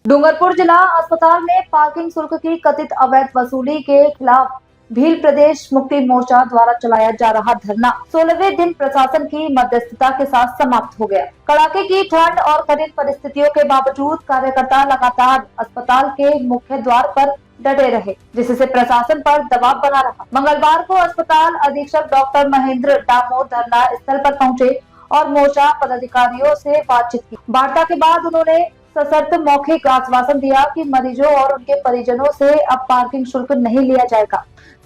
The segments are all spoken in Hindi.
डूंगरपुर जिला अस्पताल में पार्किंग शुल्क की कथित अवैध वसूली के खिलाफ भील प्रदेश मुक्ति मोर्चा द्वारा चलाया जा रहा धरना 16वें दिन प्रशासन की मध्यस्थता के साथ समाप्त हो गया। कड़ाके की ठंड और कठिन परिस्थितियों के बावजूद कार्यकर्ता लगातार अस्पताल के मुख्य द्वार पर डटे रहे, जिससे प्रशासन पर दबाव बना रहा। मंगलवार को अस्पताल अधीक्षक डॉक्टर महेंद्र डामोर धरना स्थल पर पहुंचे और मोर्चा पदाधिकारियों से बातचीत की। वार्ता के बाद उन्होंने सशर्त मौखिक आश्वासन दिया कि मरीजों और उनके परिजनों से अब पार्किंग शुल्क नहीं लिया जाएगा।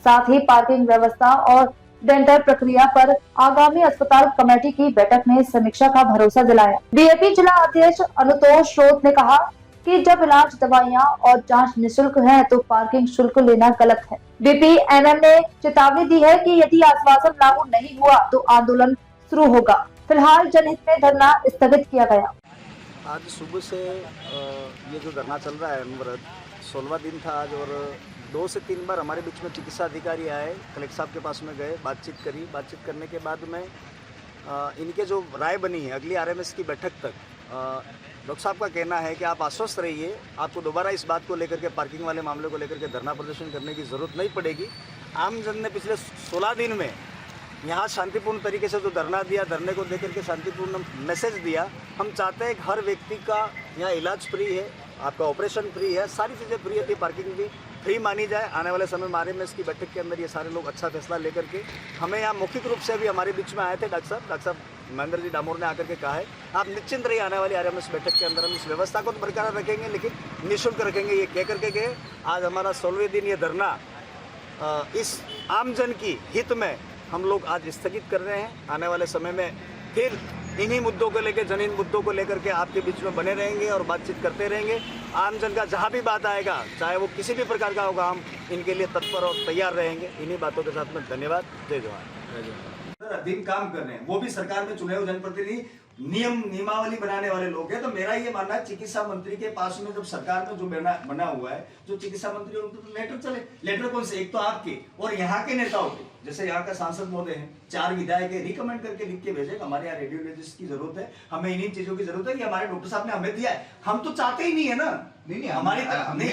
साथ ही पार्किंग व्यवस्था और टेंडर प्रक्रिया पर आगामी अस्पताल कमेटी की बैठक में समीक्षा का भरोसा दिलाया। बीएपी जिला अध्यक्ष अनुतोष रोध ने कहा कि जब इलाज, दवाइयां और जांच निःशुल्क है तो पार्किंग शुल्क लेना गलत है। बीपीएमएल ने चेतावनी दी है कि यदि आश्वासन लागू नहीं हुआ तो आंदोलन शुरू होगा। फिलहाल जनहित में धरना स्थगित किया गया। आज सुबह से ये जो धरना चल रहा है अनवरत 16वां दिन था आज, और 2 से 3 बार हमारे बीच में चिकित्सा अधिकारी आए, कलेक्टर साहब के पास में गए, बातचीत करी। बातचीत करने के बाद में इनके जो राय बनी है अगली आरएमएस की बैठक तक, डॉक्टर साहब का कहना है कि आप आश्वस्त रहिए, आपको दोबारा इस बात को लेकर के, पार्किंग वाले मामले को लेकर के धरना प्रदर्शन करने की ज़रूरत नहीं पड़ेगी। आम जन ने पिछले 16 दिन में यहाँ शांतिपूर्ण तरीके से जो धरना दिया, धरने को लेकर के शांतिपूर्ण मैसेज दिया। हम चाहते हैं कि हर व्यक्ति का यहाँ इलाज फ्री है, आपका ऑपरेशन फ्री है, सारी चीज़ें फ्री होती है, पार्किंग भी फ्री मानी जाए। आने वाले समय में आरएमएस की बैठक के अंदर ये सारे लोग अच्छा फैसला लेकर के, हमें यहाँ मौखिक रूप से अभी हमारे बीच में आए थे डॉक्टर साहब महेंद्र जी डामोर ने आकर के कहा है आप निश्चिंत रहिए, आने वाली आरएमएस बैठक के अंदर हम इस व्यवस्था को तो बरकरार रखेंगे लेकिन निःशुल्क रखेंगे। ये कह करके गए। आज हमारा 16वें दिन ये धरना इस आम जन की हित में हम लोग आज स्थगित कर रहे हैं। आने वाले समय में फिर इन्हीं मुद्दों को लेकर, जनहित मुद्दों को लेकर के आपके बीच में बने रहेंगे और बातचीत करते रहेंगे। आम जन का जहाँ भी बात आएगा, चाहे वो किसी भी प्रकार का होगा, हम इनके लिए तत्पर और तैयार रहेंगे। इन्हीं बातों के साथ में धन्यवाद। जय जवान। दिन काम कर रहे हैं, वो भी सरकार में चुने हुए जनप्रतिनिधि, नियमावली बनाने वाले लोग हैं। तो मेरा ये मानना है चिकित्सा मंत्री के पास में जब सरकार में जो बना हुआ है, जो चिकित्सा मंत्री उनको तो लेटर चले। लेटर कौन से? एक तो आपके और यहाँ के नेताओं के, जैसे यहाँ का सांसद महोदय हैं, 4 विधायक रिकमेंड करके लिख के भेजे हमारे यहाँ रेडियोलॉजिस्ट की जरूरत है, हमें इन्हीं चीजों की जरूरत है कि हमारे डॉक्टर साहब ने हमें दिया है। हम तो चाहते ही नहीं है ना। नहीं हमारी नहीं,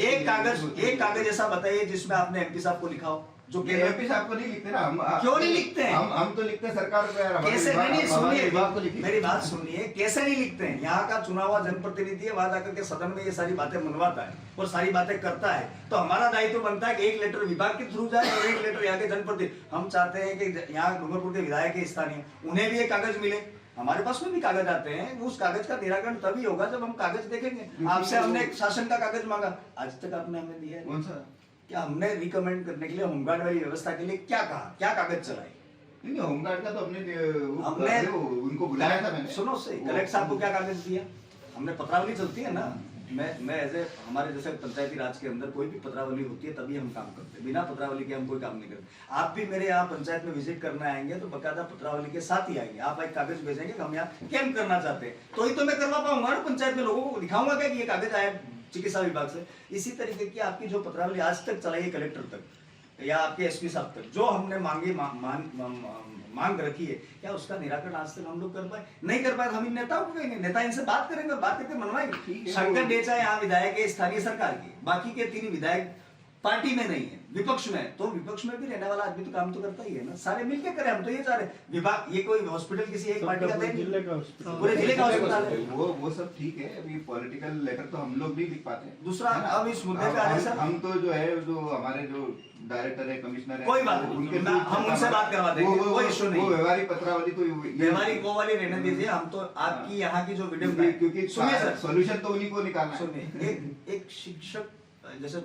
एक कागज ऐसा बताइए जिसमें आपने एमपी साहब को लिखा हो। जो एमपी साहब को नहीं लिखते ना, हम क्यों नहीं लिखते हैं? हम तो लिखते हैं सरकार को यार। कैसे नहीं? सुनिए, मेरी बात सुनिए, कैसे नहीं लिखते हैं? यहाँ का चुना हुआ जनप्रतिनिधि है, वहां जाकर के सदन में ये सारी बातें मनवाता है और सारी बातें करता है। तो हमारा दायित्व बनता है कि एक लेटर विभाग के थ्रू जाए और एक लेटर यहाँ के जनप्रतिनिधि। हम चाहते हैं कि यहाँ डूंगरपुर के विधायक है स्थानीय, उन्हें भी एक कागज मिले। हमारे पास में भी कागज आते हैं, उस कागज का निराकरण तभी होगा जब हम कागज देखेंगे। आपसे हमने शासन का कागज मांगा, आज तक आपने हमें दिया है? कौन सा? क्या हमने रिकमेंड करने के लिए, होमगार्ड वाली व्यवस्था के लिए क्या कहा, क्या कागज चलाए? नहीं, होमगार्ड का तो हमने उनको बुलाया था मैंने। सुनो से, कलेक्टर साहब को क्या कागज दिया? हमने पत्रावली चलती है ना, मैं एज ए, हमारे जैसे पंचायती राज के अंदर कोई भी पत्रावली होती है तभी हम काम करते हैं, बिना पत्रावली के हम कोई काम नहीं करते। आप भी मेरे यहाँ पंचायत में विजिट करने आएंगे तो बकायदा पत्रावली के साथ ही आएंगे। आप एक कागज भेजेंगे कि हम यहाँ कैंप करना चाहते हैं, तो ही तो मैं करवा पाऊंगा ना। पंचायत में लोगों को दिखाऊंगा क्या कि ये कागज आया चिकित्सा विभाग से। इसी तरीके की आपकी जो पत्रावली आज तक चलाई है कलेक्टर तक या आपके एसपी साहब तक, जो हमने मांग रखी है, क्या उसका निराकरण आज तक हम लोग कर पाए? नहीं कर पाए तो हम इन नेताओं को कहेंगे, नेता इनसे बात करेंगे, बात करके मनवाएंगे। शंकर डेचा यहाँ विधायक है स्थानीय सरकार की, बाकी के 3 विधायक पार्टी में नहीं है, विपक्ष में। तो विपक्ष में भी रहने वाला आदमी तो काम तो करता ही है ना। सारे मिलके करें, हम तो ये चाह रहे। विभाग, ये कोई हॉस्पिटल किसी एक पार्टी का नहीं, पूरे जिले का अस्पताल है। वो सब ठीक है। अभी पॉलिटिकल लेटर तो हम लोग भी लिख पाते हैं। दूसरा, अब इस मुद्दे पे आ जाए सर, हम तो जो है, जो हमारे जो डायरेक्टर है, कमिश्नर है, कोई बात नहीं, हम उनसे बात करवा देंगे, कोई इशू नहीं। वो व्यवहारिक पत्रावली तो व्यवहारिक वो वाली रहने दीजिए। हम तो आपकी यहाँ की जो वीडियो, क्योंकि सुनिए सर, सॉल्यूशन तो उन्हीं को निकालना है। सुनिए, एक शिक्षक जैसे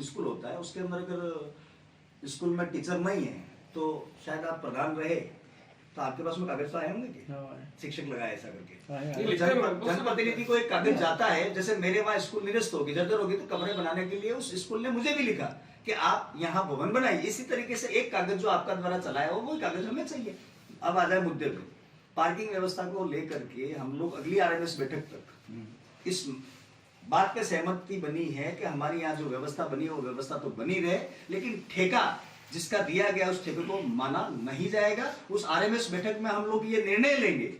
स्कूल होता है, उसके अंदर अगर स्कूल में टीचर नहीं है तो शायद आप प्रधान रहे तो आपके पास में कागज तो आए होंगे कि शिक्षक लगाए ऐसा करके। जनप्रतिनिधि को एक कागज जाता है, जैसे मेरे वहाँ स्कूल निरस्त होगी, जर्जर होगी, तो कमरे बनाने के लिए उस स्कूल ने मुझे भी लिखा कि आप यहाँ भवन बनाइए। इसी तरीके से एक कागज जो आपका द्वारा चलाया हो, वो कागज हमें चाहिए। अब आ जाए मुद्दे पे, पार्किंग व्यवस्था को लेकर के हम लोग अगली आरएमएस बैठक तक इस बात पे सहमति बनी है कि हमारी यहाँ जो व्यवस्था बनी है वो व्यवस्था तो बनी रहे, लेकिन ठेका जिसका दिया गया उस ठेके को माना नहीं जाएगा। उस आरएमएस बैठक में हम लोग ये निर्णय लेंगे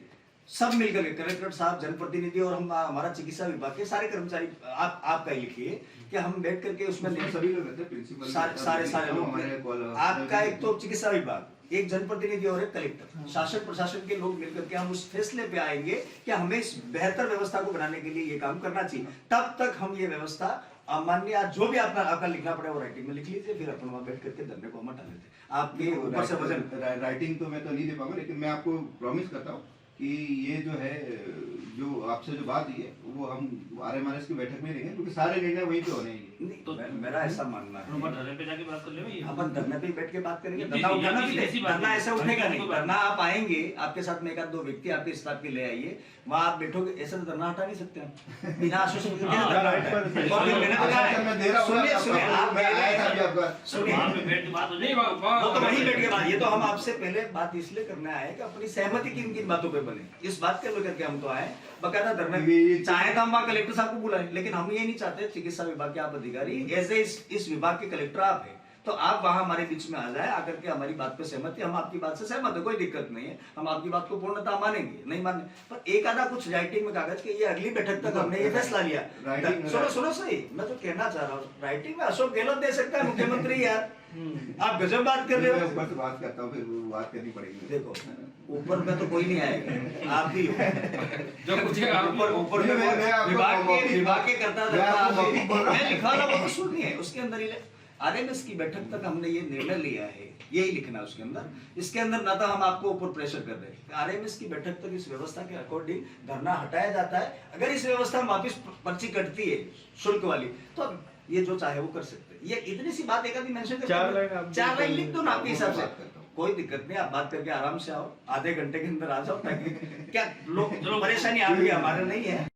सब मिलकर के कलेक्टर साहब, जनप्रतिनिधि और हम हमारा चिकित्सा विभाग के सारे कर्मचारी, आपका ही लिखिए कि हम बैठ करके उसमें सभी लोग रहते हैं, प्रिंसिपल सारे लोग, आपका एक तो चिकित्सा विभाग, एक जनप्रतिनिधि और एक कलेक्टर, शासन प्रशासन के लोग मिलकर के हम उस फैसले पे आएंगे कि हमें इस बेहतर व्यवस्था को बनाने के लिए ये काम करना चाहिए। तब तक हम ये व्यवस्था मान्य जो भी आपका लिखना पड़े वो राइटिंग में लिख लीजिए, फिर अपन वहां बैठ करके धरने को हम हटा लेते हैं। आपके ऊपर से वजन राइटिंग तो मैं तो नहीं दे पाऊंगा, लेकिन मैं आपको प्रॉमिस करता हूँ कि ये जो है, जो आपसे जो बात हुई है वो हम RMRS की बैठक में लेंगे, क्योंकि सारे निर्णय वहीं पे होने हैं। तो मेरा ऐसा मानना है धरने पे जाके बात कर ले, अपन धरने पे बैठ के बात करेंगे। नहीं, धरना ऐसा उठेगा नहीं, धरना आप आएंगे, आपके साथ में एक आध दो व्यक्ति आपके स्टाफ के ले आइए, वहां आप बैठोगे, ऐसा तो धरना हटा नहीं सकते हम बिना आश्वासन के। वहीं बैठ के बात, ये तो हम आपसे पहले बात इसलिए करना है कि अपनी सहमति किन किन बातों पे बने, इस बात के लेकर के हम तो आए बकायदा धरने। चाहे तो हम वहाँ कलेक्टर साहब को बुलाएं, लेकिन हम ये नहीं चाहते चिकित्सा विभाग के आप अधिकारी ऐसे इस विभाग के कलेक्टर आप हैं, तो आप वहां हमारे बीच में आ जाए, आकर के हमारी बात पे सहमति, हम आपकी बात से सहमत है, कोई दिक्कत नहीं है, हम आपकी बात को पूर्णतः मानेंगे, नहीं माने पर एक आधा कुछ राइटिंग में कागज के ये अगली बैठक तक हमने ये फैसला लिया। सुनो सही, मैं तो कहना चाह रहा हूँ, राइटिंग में अशोक गहलोत दे सकता है, मुख्यमंत्री यार, आप गजब बात कर रहे हो। बस बात करता हूँ, फिर बात करनी पड़ेगी। देखो ऊपर में तो कोई नहीं आएगा, आप ही हो जो कुछ ऊपर में विभाग के करता मैं लिखा रहा वो तो सुनिए, उसके अंदर ही RMS की बैठक तक हमने ये निर्णय लिया है, यही लिखना उसके अंदर। इसके अंदर ना तो हम आपको ऊपर प्रेशर कर रहे हैं, RMS की बैठक तक इस व्यवस्था के अकॉर्डिंग धरना हटाया जाता है। अगर इस व्यवस्था में वापिस पर्ची कटती है शुल्क वाली, तो ये जो चाहे वो कर सकते हैं। ये इतनी सी बात एक आदमी मेंशन कर, 4 लाइन लिख दो ना आपके हिसाब से, कोई दिक्कत नहीं, आप बात करके आराम से आओ, आधे घंटे के अंदर आ जाओ, ताकि क्या लोग परेशानी आपकी हमारे नहीं है।